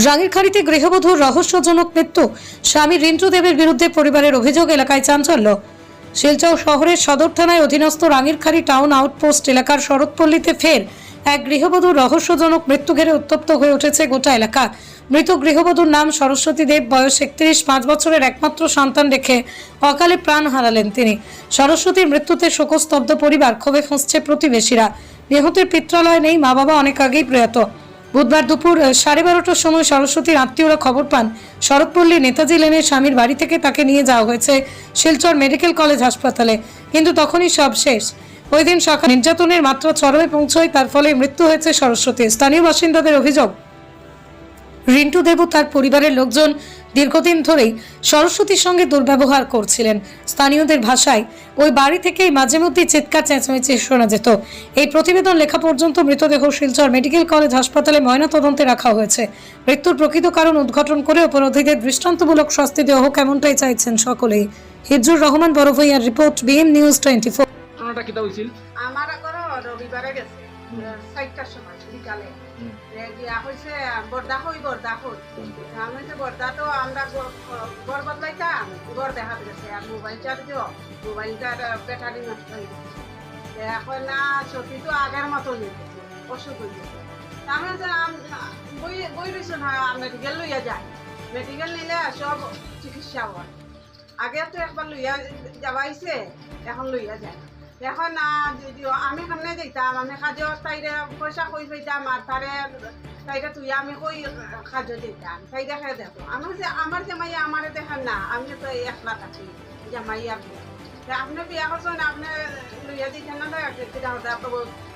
রাঙ্গিরখাড়িতে গৃহবধূর রহস্যজনক মৃত্যু, স্বামী রিন্টু দেবের বিরুদ্ধে পরিবারের অভিযোগ, এলাকায় চাঞ্চল্য। শিলচর শহরের সদর থানায় অধীনস্থ রাঙ্গিরখাড়ি টাউন আউটপোস্ট এলাকার শরৎপল্লীতে ফের এক গৃহবধূর রহস্যজনক মৃত্যু ঘিরে উত্তপ্ত হয়ে উঠেছে গোটা এলাকা। মৃত গৃহবধূর নাম সরস্বতী দেব, বয়স 31, 5 বছরের একমাত্র সন্তান রেখে অকালে প্রাণ হারালেন তিনি। সরস্বতীর মৃত্যুতে শোকস্তব্ধ পরিবার, ক্ষোভে ফুঁসছে প্রতিবেশীরা। নিহতের পিত্রালয় নেই, মা বাবা অনেক আগেই প্রয়াত। বুধবার দুপুর 12:30টার সময় সরস্বতীর আত্মীয়রা খবর পান শরৎপল্লী নেতাজি লেনের স্বামীর বাড়ি থেকে তাকে নিয়ে যাওয়া হয়েছে শিলচর মেডিকেল কলেজ হাসপাতালে, কিন্তু তখনই সব শেষ। ওই দিন সকাল নির্যাতনের মাত্রা চরমে পৌঁছয়, তার ফলে মৃত্যু হয়েছে সরস্বতী। স্থানীয় বাসিন্দাদের অভিযোগ, রিন্টু দেব তার পরিবারের লোকজন দীর্ঘদিন ধরেই সরস্বতীর সঙ্গে দুর্ব্যবহার করছিলেন। স্থানীয়দের ভাষায় ওই বাড়ি থেকেই মাঝে মধ্যে চিৎকার চেঁচামেচি শোনা যেত। এই প্রতিবেদন লেখা পর্যন্ত মৃতদেহ শিলচর মেডিকেল কলেজ হাসপাতালে ময়নাতদন্তে রাখা হয়েছে। মৃত্যুর প্রকৃত কারণ উদ্ঘাটন করে অপরাধীদের দৃষ্টান্তমূলক শাস্তি দেওয়া হোক, এমনটাই চাইছেন সকলেই। হিজুর রহমান বড়ভূঁইয়ার রিপোর্ট, বিএম নিউজ 24। ঘটনাটা কিতা হইছিল? আমার আগর রবিবারে গেছে 4টার সময় বিকালে দিয়া হয়েছে বর্দা হই আমি হচ্ছে বর্দা, তো আমরা গড় বদলাইতাম, গড় দেখাতে গেছে আর মোবাইলটার দিও, মোবাইলটার ব্যাটারি নষ্ট হয়ে গেছে। এখন না সত্যি তো আগের মতো হয়ে গেছে, অসুখ হয়ে গেছে। আমি হচ্ছে বই রয়েছে না, মেডিকেল লইয়া যাই, মেডিকেল নিলে সব চিকিৎসা হয়। আগে তো একবার লইয়া যাবাইছে, এখন লইয়া যায়। এখন যদিও আমি সামনে যাইতাম, আমি কাজে তাইরে পয়সা কই পাইতাম আর তাইরে তুই আমি কই কাজে যেতাম, তাইরে খেয়ে দেখো। আমি যে আমার জামাই আমারে দেখান না, আমি তো একলা থাকি জামাই আর আপনি বিয়া করছেন, আপনি লইয়া দিচ্ছেন না,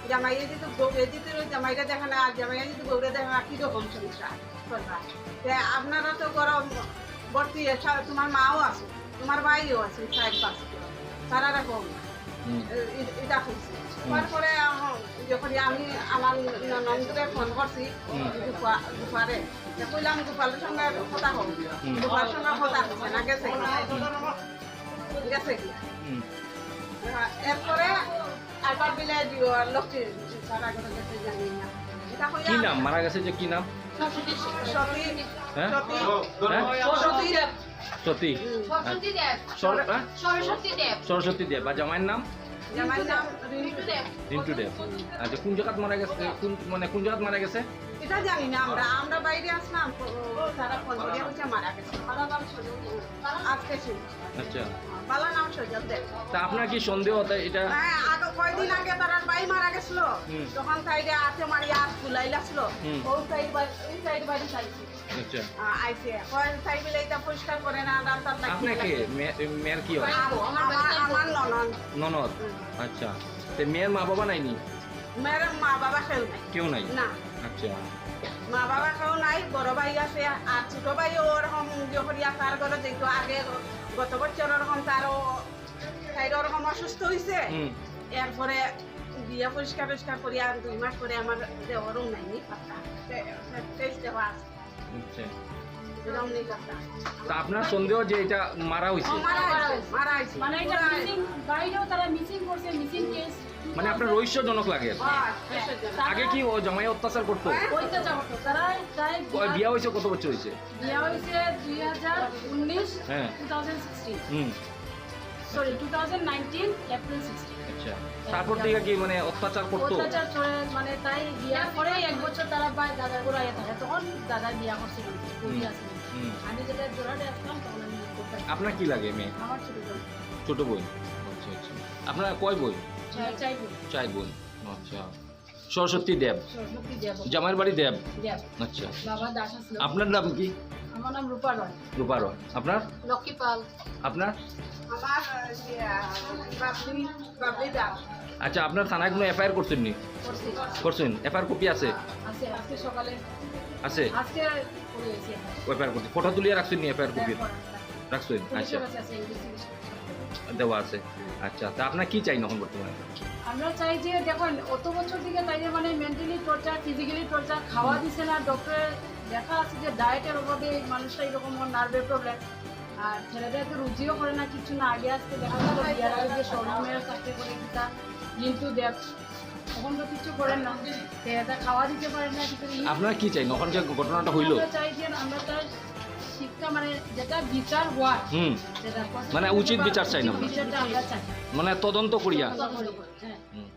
জামাইয়ে যদি বউরে দিতে জামাইরে দেখে না, আর জামাইয়া যদি বউরে দেখে না, কিরকম সমস্যা করবা। আপনারা তো গরম ভর্তি, তোমার মাও আছে, তোমার ভাইও আছে, 4-5 তারা রকম এটা করছি। তারপরে যখন আমি আমার নন্দরে ফোন করছি দুপারে, কইলাম গোপালের সঙ্গে কথা হোক, গোপালের সঙ্গে কথা হচ্ছে না, গেছে কি এরপরে আবার বিলাই দিও লক্ষ্মী সারা কথা গেছে, জানি না কি নাম মারা গেছে, যে কি নাম? সতী সরস্বতী দেব। আর জামাইয়ের নাম? রিন্টু দেব। আচ্ছা, কোন জায়গাত মারা গেছে, কোন জায়গাত মারা গেছে এটা জানি না। আমরা বাইরে আসলাম, তারা ফোন করে হচ্ছে মারা গেছে। আজকে ছিল। আচ্ছা, বালা নাম সজল দেব। তা আপনার কি সন্দেহ হতে এটা? হ্যাঁ, আগে কয়দিন আগে তার ভাই মারা গেছিল, তখন সাইডে আছে মারিয়া ফুলাই লাগছিল, ওই সাইড বাড়ি চাইছি। আচ্ছা, আইছে কয় সাইড বিলে এটা পরিষ্কার করে না, রাস্তার লাগি। আপনি কি মেয়ের কি হয়? আমার ননদ। আচ্ছা, তে মেয়ের মা বাবা নাইনি? মেয়ের মা বাবা কেউ নাই না। আচ্ছা, মা বাবা কেউ নাই, বড় ভাই আছে আর ছোট ভাই ওরকম যখন তার ঘরে যেহেতু আগে গত বছর ওরকম তারও ওরকম অসুস্থ হয়েছে। এরপরে বিয়া পরিষ্কার করি আর 2 মাস পরে আমার দেওয়ারও নাইনি পাত্তা, দেওয়া আছে। তা আপনার সন্দেহ যে এটা মারা হয়েছে? মানে আপনার রহস্যজনক লাগে। আগে কি ও জামাই অত্যাচার করতো? বিয়া হয়েছে কত বছর হয়েছে? বিয়া হয়েছে 2019, হ্যাঁ 2016 সরি 2019 এপ্রিল 16। আচ্ছা, তারপর থেকে কি মানে অত্যাচার করতো? অত্যাচার করে মানে তাই বিয়ার পরে 1 বছর তারা দাদার ঘরে আয়া থাকে, তখন দাদা বিয়া করছিল, আমি যেটা জোড়াতে আসলাম তখন আমি করতাম। আপনার কি লাগে মেয়ে? আমার ছোট বোন। আচ্ছা আচ্ছা, আপনার কয় বোন? 4 বোন। আচ্ছা, সরস্বতী দেব, জামাইয়ের বাড়ি দেব। আচ্ছা, বাবা দাস ছিল। আপনার নাম কি? আমার নাম রূপা রয়। রূপা রয়। আপনার? লক্ষ্মী পাল। আপনার? আমার বাবলি দাস। আচ্ছা, আপনার থানায় কোনো এফআইআর করছেন নি? করছেন? এফআইআর কপি আছে? আছে, আজকে সকালে আছে। আজকে করেছি এফআইআর করতে ফটো তুলিয়ে রাখছেন নি? এফআইআর কপি রাখছেন? আচ্ছা, দেওয়া আছে। আচ্ছা, তা আপনার কি চাই এখন বর্তমানে? আমরা চাই যে দেখুন অত বছর থেকে তাইদের মানে মেন্টালি টর্চার, ফিজিক্যালি টর্চার, খাওয়া দিচ্ছে না, ডক্টরের দেখা আছে যে ডায়েটের অভাবে মানুষটা এরকম নার্ভের প্রবলেম। আর ছেলেদের তো রুজিও করে না, কিছু না। আগে আজকে দেখা গেল বিয়ার আগে যে স্বর্ণমের চাকরি করে কিতা কিন্তু দেখ তখন তো কিছু করেন না এটা খাওয়া দিতে পারেন না কিছু আপনারা কি চাই এখন যে ঘটনাটা হইলো? আমরা চাই যে আমরা তার শিক্ষা মানে যেটা বিচার হওয়া হুম সেটা মানে উচিত বিচার চাই না আমরা। বিচারটা আমরা চাই মানে তদন্ত করিয়া হ্যাঁ হুম।